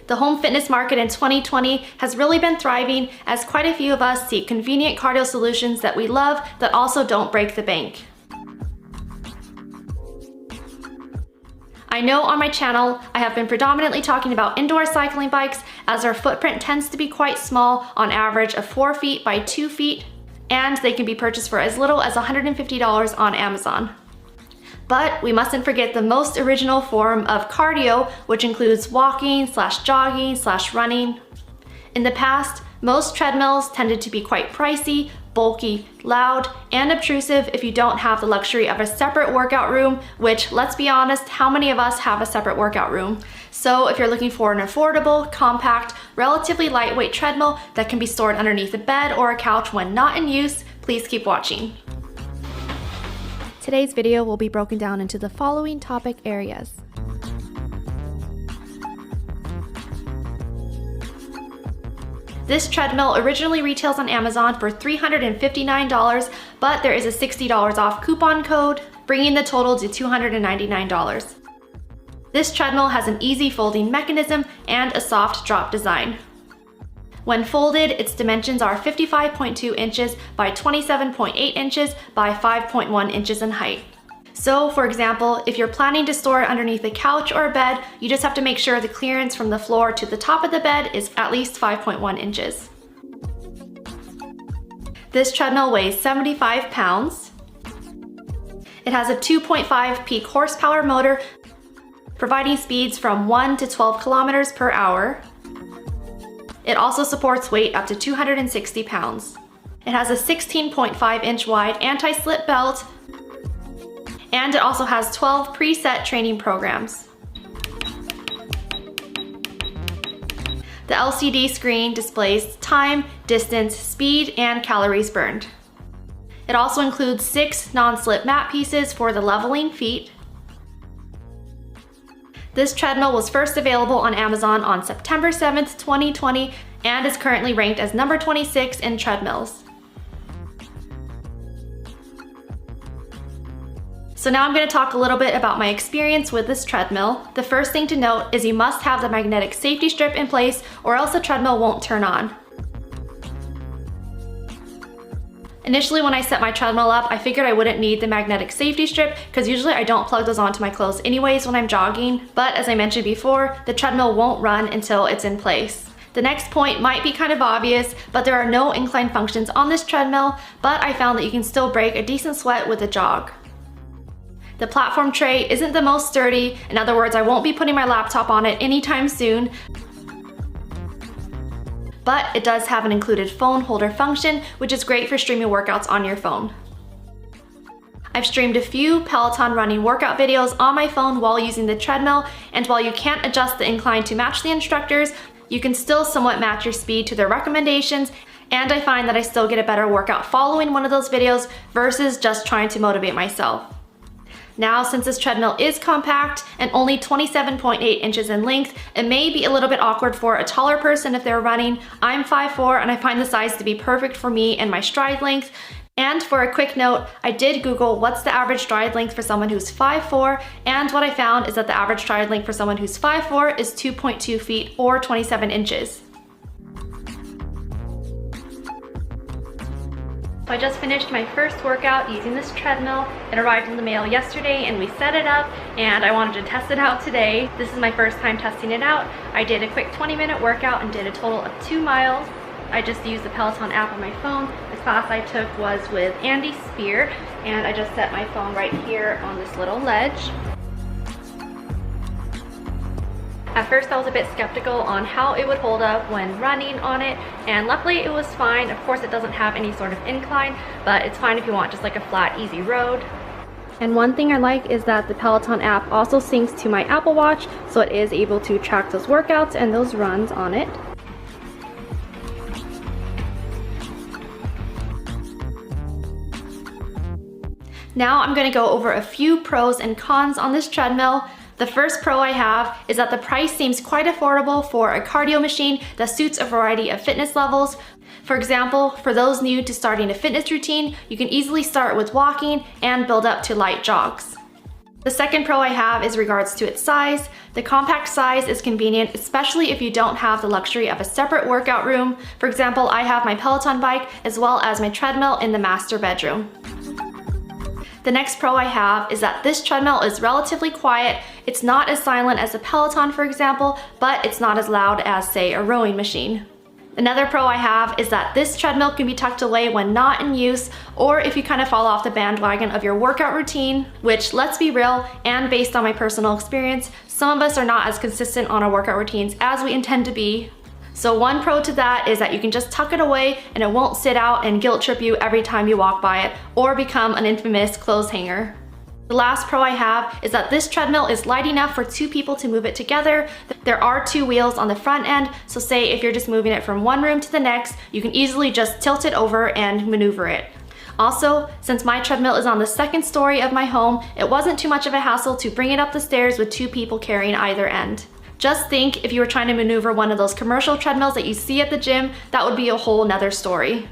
The home fitness market in 2020 has really been thriving as quite a few of us seek convenient cardio solutions that we love that also don't break the bank. I know on my channel I have been predominantly talking about indoor cycling bikes as their footprint tends to be quite small, on average of 4 feet by 2 feet, and they can be purchased for as little as $150 on Amazon. But we mustn't forget the most original form of cardio, which includes walking / jogging / running. In the past, most treadmills tended to be quite pricey, bulky, loud, and obtrusive if you don't have the luxury of a separate workout room, which, let's be honest, how many of us have a separate workout room? So if you're looking for an affordable, compact, relatively lightweight treadmill that can be stored underneath a bed or a couch when not in use, please keep watching. Today's video will be broken down into the following topic areas. This treadmill originally retails on Amazon for $359, but there is a $60 off coupon code, bringing the total to $299. This treadmill has an easy folding mechanism and a soft drop design. When folded, its dimensions are 55.2 inches by 27.8 inches by 5.1 inches in height. So, for example, if you're planning to store it underneath a couch or a bed, you just have to make sure the clearance from the floor to the top of the bed is at least 5.1 inches. This treadmill weighs 75 pounds. It has a 2.5 peak horsepower motor, providing speeds from 1 to 12 kilometers per hour. It also supports weight up to 260 pounds. It has a 16.5 inch wide anti-slip belt, and it also has 12 preset training programs. The LCD screen displays time, distance, speed, and calories burned. It also includes 6 non-slip mat pieces for the leveling feet. This treadmill was first available on Amazon on September 7th, 2020, and is currently ranked as number 26 in Treadmills. So now I'm going to talk a little bit about my experience with this treadmill. The first thing to note is you must have the magnetic safety strip in place or else the treadmill won't turn on. Initially, when I set my treadmill up, I figured I wouldn't need the magnetic safety strip because usually I don't plug those onto my clothes anyways when I'm jogging. But as I mentioned before, the treadmill won't run until it's in place. The next point might be kind of obvious, but there are no incline functions on this treadmill, but I found that you can still break a decent sweat with a jog. The platform tray isn't the most sturdy. In other words, I won't be putting my laptop on it anytime soon. But it does have an included phone holder function, which is great for streaming workouts on your phone. I've streamed a few Peloton running workout videos on my phone while using the treadmill, and while you can't adjust the incline to match the instructors, you can still somewhat match your speed to their recommendations, and I find that I still get a better workout following one of those videos versus just trying to motivate myself. Now, since this treadmill is compact and only 27.8 inches in length, it may be a little bit awkward for a taller person if they're running. I'm 5'4" and I find the size to be perfect for me and my stride length. And for a quick note, I did Google what's the average stride length for someone who's 5'4", and what I found is that the average stride length for someone who's 5'4" is 2.2 feet or 27 inches. So I just finished my first workout using this treadmill. It arrived in the mail yesterday and we set it up, and I wanted to test it out today. This is my first time testing it out. I did a quick 20-minute workout and did a total of 2 miles. I just used the Peloton app on my phone. The class I took was with Andy Spear, and I just set my phone right here on this little ledge. At first I was a bit skeptical on how it would hold up when running on it, and luckily it was fine. Of course it doesn't have any sort of incline, but it's fine if you want just like a flat, easy road. And one thing I like is that the Peloton app also syncs to my Apple Watch, so it is able to track those workouts and those runs on it. Now I'm going to go over a few pros and cons on this treadmill. The first pro I have is that the price seems quite affordable for a cardio machine that suits a variety of fitness levels. For example, for those new to starting a fitness routine, you can easily start with walking and build up to light jogs. The second pro I have is regards to its size. The compact size is convenient, especially if you don't have the luxury of a separate workout room. For example, I have my Peloton bike as well as my treadmill in the master bedroom. The next pro I have is that this treadmill is relatively quiet. It's not as silent as a Peloton, for example, but it's not as loud as, say, a rowing machine. Another pro I have is that this treadmill can be tucked away when not in use, or if you kind of fall off the bandwagon of your workout routine, which, let's be real, and based on my personal experience, some of us are not as consistent on our workout routines as we intend to be. So one pro to that is that you can just tuck it away and it won't sit out and guilt trip you every time you walk by it or become an infamous clothes hanger. The last pro I have is that this treadmill is light enough for 2 people to move it together. There are 2 wheels on the front end, so say if you're just moving it from one room to the next, you can easily just tilt it over and maneuver it. Also, since my treadmill is on the 2nd story of my home, it wasn't too much of a hassle to bring it up the stairs with 2 people carrying either end. Just think if you were trying to maneuver one of those commercial treadmills that you see at the gym, that would be a whole nother story.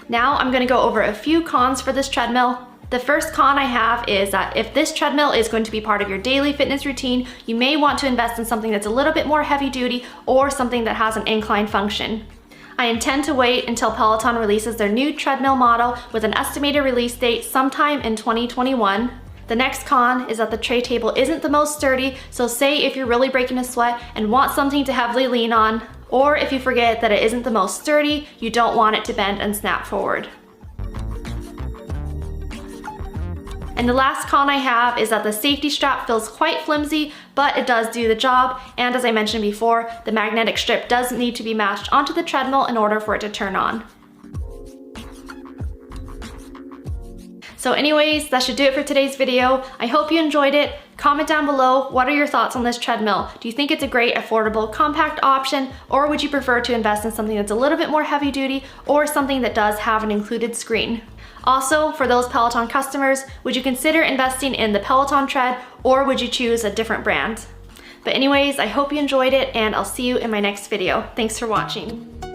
Now I'm gonna go over a few cons for this treadmill. The first con I have is that if this treadmill is going to be part of your daily fitness routine, you may want to invest in something that's a little bit more heavy duty or something that has an incline function. I intend to wait until Peloton releases their new treadmill model with an estimated release date sometime in 2021. The next con is that the tray table isn't the most sturdy, so say if you're really breaking a sweat and want something to heavily lean on, or if you forget that it isn't the most sturdy, you don't want it to bend and snap forward. And the last con I have is that the safety strap feels quite flimsy, but it does do the job. And as I mentioned before, the magnetic strip does need to be matched onto the treadmill in order for it to turn on. So anyways, that should do it for today's video. I hope you enjoyed it. Comment down below, what are your thoughts on this treadmill? Do you think it's a great, affordable, compact option, or would you prefer to invest in something that's a little bit more heavy duty, or something that does have an included screen? Also, for those Peloton customers, would you consider investing in the Peloton Tread, or would you choose a different brand? But anyways, I hope you enjoyed it, and I'll see you in my next video. Thanks for watching.